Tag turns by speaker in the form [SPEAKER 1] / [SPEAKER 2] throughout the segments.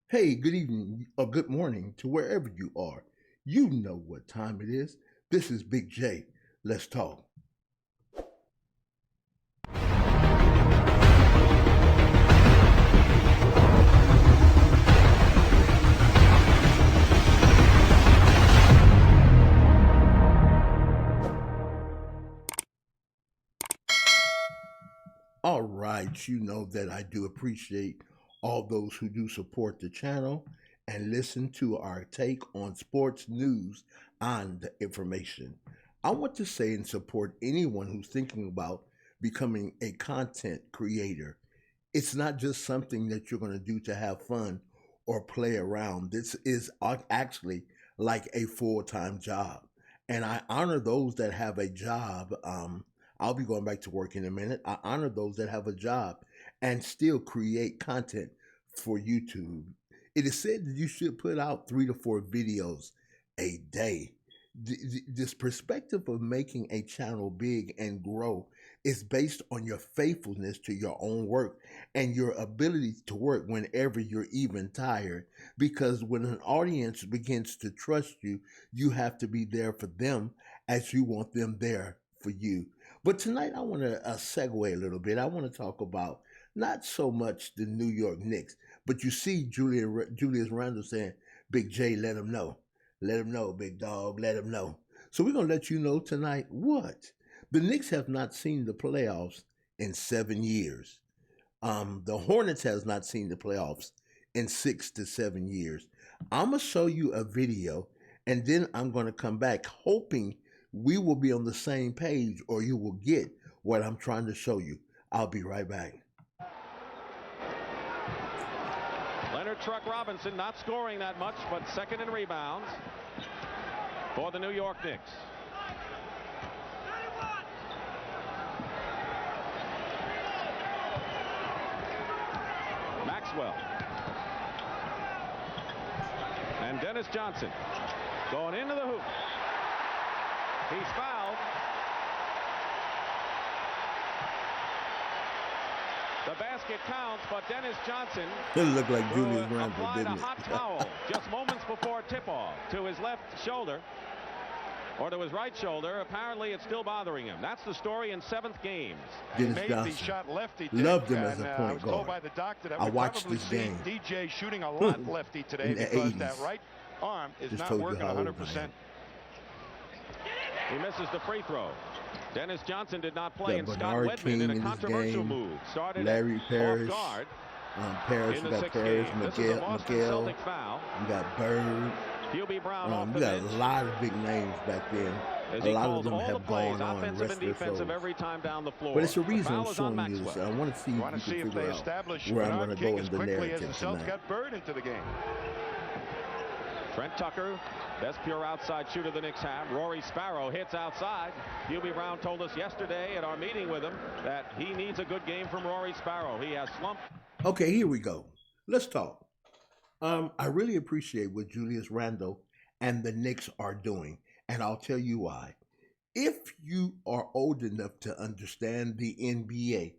[SPEAKER 1] Hey, good evening or good morning to wherever you are. You know what time it is. This is Big J. Let's talk. All right, you know that I do appreciate all those who do support the channel and listen to our take on sports news and information. I want to say and support anyone who's thinking about becoming a content creator. It's not just something that you're going to do to have fun or play around. This is actually like a full time job. And I honor those that have a job. I'll be going back to work in a minute. I honor those that have a job and still create content for YouTube. It is said that you should put out 3 to 4 videos a day. This perspective of making a channel big and grow is based on your faithfulness to your own work and your ability to work whenever you're even tired. Because when an audience begins to trust you, you have to be there for them as you want them there for you. But tonight, I want to segue a little bit. I want to talk about not so much the New York Knicks, but you see Julius Randle saying, Big J, let him know. Let him know, big dog, let him know. So we're going to let you know tonight what? The Knicks have not seen the playoffs in 7 years. The Hornets has not seen the playoffs in 6 to 7 years. I'm going to show you a video and then I'm going to come back hoping we will be on the same page or you will get what I'm trying to show you. I'll be right back.
[SPEAKER 2] Leonard Truck Robinson not scoring that much, but second in rebounds for the New York Knicks. Maxwell. And Dennis Johnson going into the hoop. He's fouled. The basket counts, but Dennis Johnson
[SPEAKER 1] It looked like Julius Randle,
[SPEAKER 2] applied
[SPEAKER 1] didn't
[SPEAKER 2] a
[SPEAKER 1] it?
[SPEAKER 2] hot towel just moments before tip-off to his left shoulder or to his right shoulder. Apparently, it's still bothering him. That's the story in 7th games.
[SPEAKER 1] Dennis
[SPEAKER 3] Made
[SPEAKER 1] Johnson.
[SPEAKER 3] the shot lefty.
[SPEAKER 1] Loved him as
[SPEAKER 3] and,
[SPEAKER 1] a
[SPEAKER 3] I
[SPEAKER 1] point
[SPEAKER 3] was told
[SPEAKER 1] guard.
[SPEAKER 3] by the doctor that
[SPEAKER 1] I
[SPEAKER 3] we'll
[SPEAKER 1] watched
[SPEAKER 3] probably
[SPEAKER 1] this
[SPEAKER 3] see
[SPEAKER 1] game.
[SPEAKER 3] DJ shooting a lot lefty today
[SPEAKER 1] In the
[SPEAKER 3] because
[SPEAKER 1] 80s.
[SPEAKER 3] that right arm is
[SPEAKER 1] Just
[SPEAKER 3] not
[SPEAKER 1] told you
[SPEAKER 3] working
[SPEAKER 1] how old I
[SPEAKER 3] 100%.
[SPEAKER 1] am.
[SPEAKER 2] He misses the free throw. Dennis Johnson did not play, and
[SPEAKER 1] Got
[SPEAKER 2] Scott
[SPEAKER 1] Bernard
[SPEAKER 2] Wedman
[SPEAKER 1] King
[SPEAKER 2] in a
[SPEAKER 1] in this
[SPEAKER 2] controversial
[SPEAKER 1] game.
[SPEAKER 2] move. Started
[SPEAKER 1] Larry
[SPEAKER 2] off
[SPEAKER 1] Parrish.
[SPEAKER 2] guard
[SPEAKER 1] Parrish,
[SPEAKER 2] in
[SPEAKER 1] we
[SPEAKER 2] the
[SPEAKER 1] got
[SPEAKER 2] 6th
[SPEAKER 1] Parrish,
[SPEAKER 2] game. This is a
[SPEAKER 1] Miguel,
[SPEAKER 2] Boston Celtic foul.
[SPEAKER 1] we got Bird.
[SPEAKER 2] Hubie Brown off
[SPEAKER 1] We
[SPEAKER 2] the
[SPEAKER 1] got
[SPEAKER 2] bench.
[SPEAKER 1] a lot of big names back then.
[SPEAKER 2] As
[SPEAKER 1] A
[SPEAKER 2] he
[SPEAKER 1] lot of
[SPEAKER 2] calls
[SPEAKER 1] them
[SPEAKER 2] all the
[SPEAKER 1] have
[SPEAKER 2] plays,
[SPEAKER 1] gone on and
[SPEAKER 2] offensive
[SPEAKER 1] rest
[SPEAKER 2] and
[SPEAKER 1] their
[SPEAKER 2] defensive,
[SPEAKER 1] souls.
[SPEAKER 2] every time down the floor.
[SPEAKER 1] But it's a
[SPEAKER 2] The
[SPEAKER 1] reason I'm
[SPEAKER 2] foul is on
[SPEAKER 1] showing you this.
[SPEAKER 2] Maxwell.
[SPEAKER 1] I want to see
[SPEAKER 3] You
[SPEAKER 1] if
[SPEAKER 3] want
[SPEAKER 1] you
[SPEAKER 3] to see
[SPEAKER 1] can
[SPEAKER 3] if they
[SPEAKER 1] figure out
[SPEAKER 3] establish
[SPEAKER 1] where I'm
[SPEAKER 3] Bernard
[SPEAKER 1] going to
[SPEAKER 3] King
[SPEAKER 1] go
[SPEAKER 3] as
[SPEAKER 1] in the
[SPEAKER 3] quickly as the
[SPEAKER 1] narrative
[SPEAKER 3] Celtics
[SPEAKER 1] tonight.
[SPEAKER 3] got Bird into the game.
[SPEAKER 2] Trent Tucker, best pure outside shooter the Knicks have. Rory Sparrow hits outside. Hubie Brown told us yesterday at our meeting with him that he needs a good game from Rory Sparrow. He has slumped.
[SPEAKER 1] Okay, here we go. Let's talk. I really appreciate what Julius Randle and the Knicks are doing, and I'll tell you why. If you are old enough to understand the NBA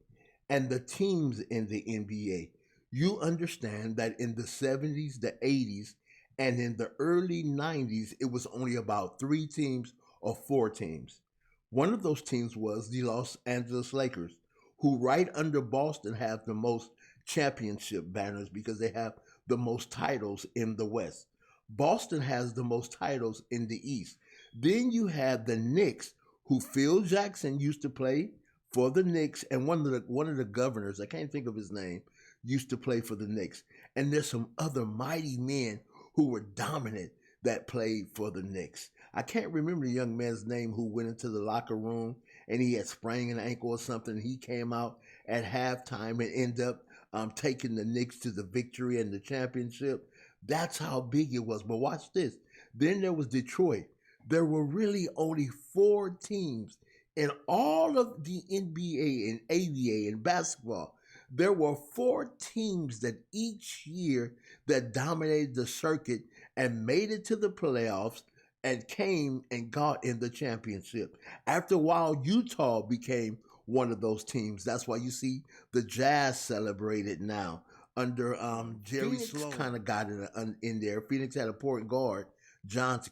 [SPEAKER 1] and the teams in the NBA, you understand that in the 70s, the 80s, and in the early 90s, it was only about 3 teams or 4 teams. One of those teams was the Los Angeles Lakers, who right under Boston have the most championship banners because they have the most titles in the West. Boston has the most titles in the East. Then you have the Knicks, who Phil Jackson used to play for the Knicks, and one of the governors, I can't think of his name, used to play for the Knicks. And there's some other mighty men who were dominant that played for the Knicks. I can't remember the young man's name who went into the locker room and he had sprained an ankle or something. He came out at halftime and ended up taking the Knicks to the victory and the championship. That's how big it was. But watch this. Then there was Detroit. There were really only 4 teams in all of the NBA and ABA and basketball. There were 4 teams that each year that dominated the circuit and made it to the playoffs and came and got in the championship. After a while, Utah became one of those teams. That's why you see the Jazz celebrated now. under Jerry Sloan. Kind of got it in there. Phoenix had a point guard,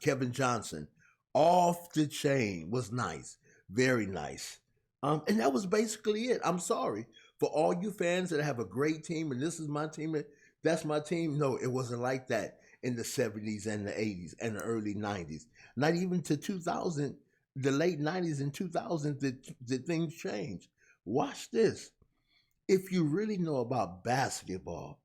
[SPEAKER 1] Kevin Johnson. Off the chain. Was nice. Very nice. And that was basically it. I'm sorry for all you fans that have a great team and this is my team. That's my team. No, it wasn't like that in the 70s and the 80s and the early 90s. Not even to 2000, the late 90s and 2000s did things change. Watch this. If you really know about basketball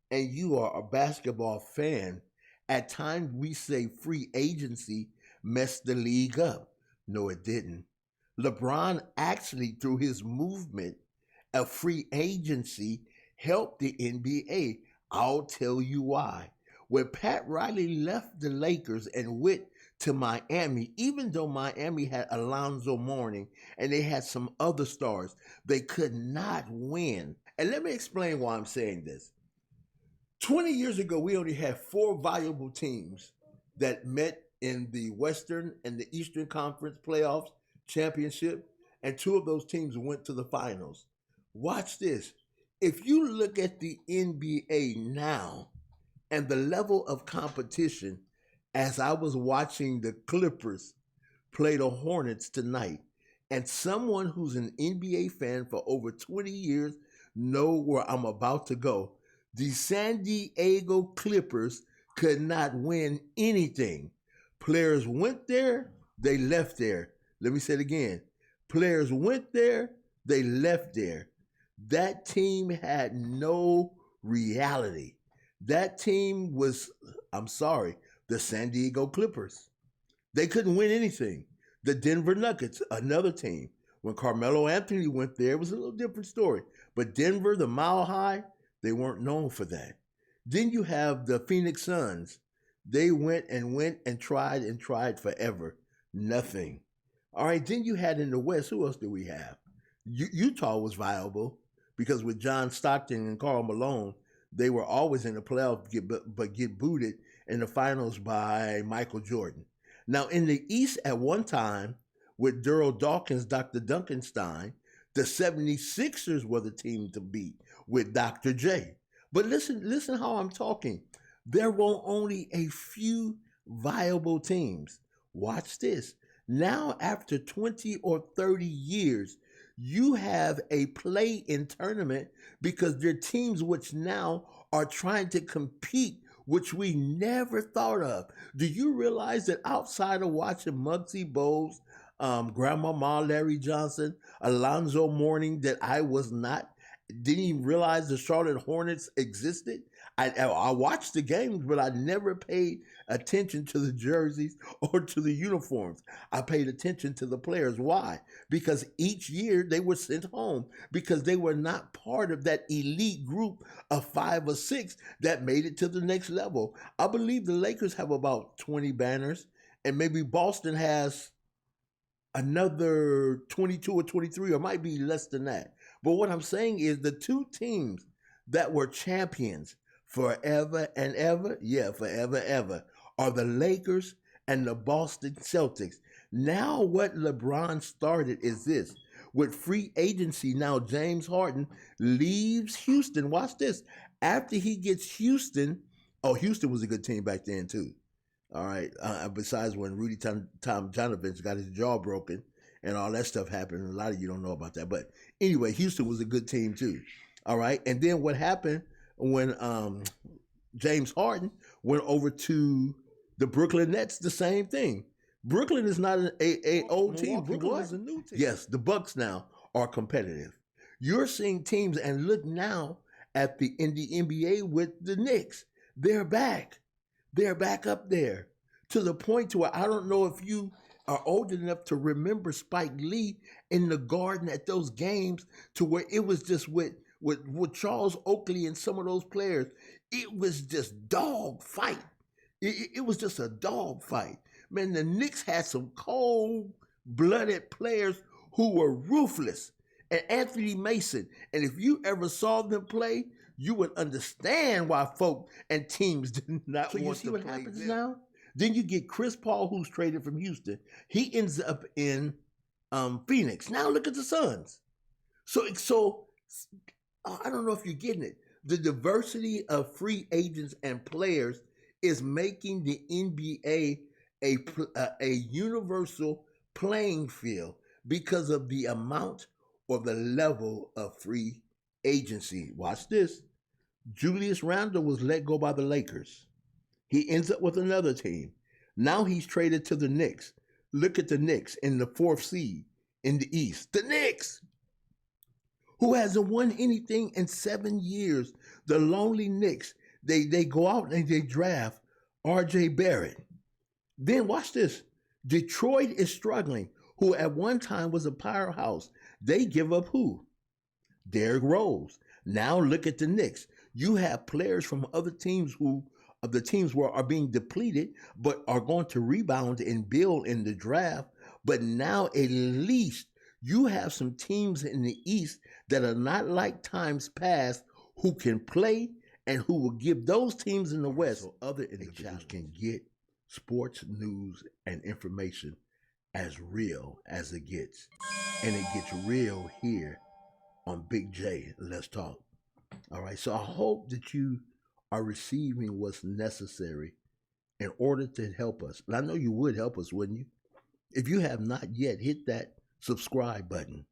[SPEAKER 1] and you are a basketball fan, at times we say free agency messed the league up. No, it didn't. LeBron actually, through his movement of free agency, helped the NBA. I'll tell you why. When Pat Riley left the Lakers and went to Miami, even though Miami had Alonzo Mourning and they had some other stars, they could not win. And let me explain why I'm saying this. 20 years ago, we only had 4 viable teams that met in the Western and the Eastern Conference playoffs championship, and 2 of those teams went to the finals. Watch this. If you look at the NBA now and the level of competition, as I was watching the Clippers play the Hornets tonight, and someone who's an NBA fan for over 20 years know where I'm about to go. The San Diego Clippers could not win anything. Players went there, they left there. Let me say it again. Players went there, they left there. That team had no reality. That team was, I'm sorry, the San Diego Clippers. They couldn't win anything. The Denver Nuggets, another team. When Carmelo Anthony went there, it was a little different story. But Denver, the Mile High, they weren't known for that. Then you have the Phoenix Suns. They went and tried forever. Nothing. All right, then you had in the West, who else do we have? Utah was viable because with John Stockton and Karl Malone, they were always in the playoffs but get booted in the finals by Michael Jordan. Now, in the East at one time, with Daryl Dawkins, Dr. Duncanstein, the 76ers were the team to beat with Dr. J. But listen how I'm talking. There were only a few viable teams. Watch this. Now, after 20 or 30 years, you have a play-in tournament because there are teams which now are trying to compete, which we never thought of. Do you realize that outside of watching Muggsy Bogues, Grandmama Larry Johnson, Alonzo Mourning, that I didn't even realize the Charlotte Hornets existed? I watched the games, but I never paid attention to the jerseys or to the uniforms. I paid attention to the players. Why? Because each year they were sent home because they were not part of that elite group of 5 or 6 that made it to the next level. I believe the Lakers have about 20 banners, and maybe Boston has another 22 or 23, or might be less than that. But what I'm saying is the 2 teams that were champions forever and ever, forever, are the Lakers and the Boston Celtics. Now what LeBron started is this. With free agency, now James Harden leaves Houston. Watch this. After he gets Houston was a good team back then too. All right. Besides when Rudy Tomjanovich got his jaw broken and all that stuff happened. A lot of you don't know about that. But anyway, Houston was a good team too. All right. And then what happened when James Harden went over to the Brooklyn Nets, the same thing. Brooklyn is not an old team. Brooklyn is a new team. Yes, the Bucks now are competitive. You're seeing teams, and look now in the NBA with the Knicks. They're back. They're back up there to the point to where I don't know if you are old enough to remember Spike Lee in the Garden at those games to where it was just with Charles Oakley and some of those players. It was just dog fight. It was just a dog fight. Man, the Knicks had some cold-blooded players who were ruthless. And Anthony Mason. And if you ever saw them play, you would understand why folk and teams did not want to play. So you see what happens now? Then you get Chris Paul, who's traded from Houston. He ends up in Phoenix. Now look at the Suns. So I don't know if you're getting it. The diversity of free agents and players is making the NBA a universal playing field because of the amount or the level of free agency. Watch this. Julius Randle was let go by the Lakers. He ends up with another team. Now he's traded to the Knicks. Look at the Knicks in the 4th seed in the East. The Knicks, who hasn't won anything in 7 years. The lonely Knicks, they go out and they draft R.J. Barrett. Then watch this. Detroit is struggling, who at one time was a powerhouse. They give up who? Derrick Rose. Now look at the Knicks. You have players from other teams who the teams where are being depleted, but are going to rebound and build in the draft. But now at least you have some teams in the East that are not like times past who can play and who will give those teams in the West so other individuals can get sports news and information as real as it gets. And it gets real here on Big J Let's Talk. All right, so I hope that you are receiving what's necessary in order to help us. And I know you would help us, wouldn't you? If you have not yet, hit that subscribe button.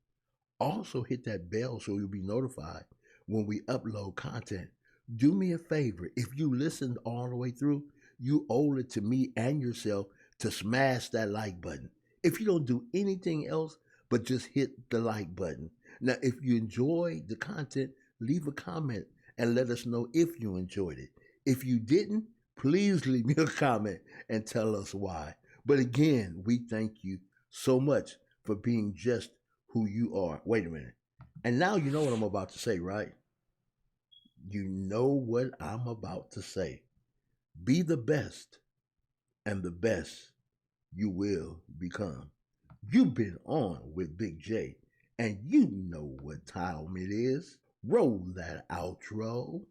[SPEAKER 1] Also hit that bell so you'll be notified when we upload content. Do me a favor. If you listened all the way through, you owe it to me and yourself to smash that like button. If you don't do anything else but just hit the like button. Now, if you enjoy the content, leave a comment and let us know if you enjoyed it. If you didn't, please leave me a comment and tell us why. But again, we thank you so much for being just who you are. Wait a minute. And now you know what I'm about to say, right? You know what I'm about to say. Be the best, and the best you will become. You've been on with Big J, and you know what time it is. Roll that outro.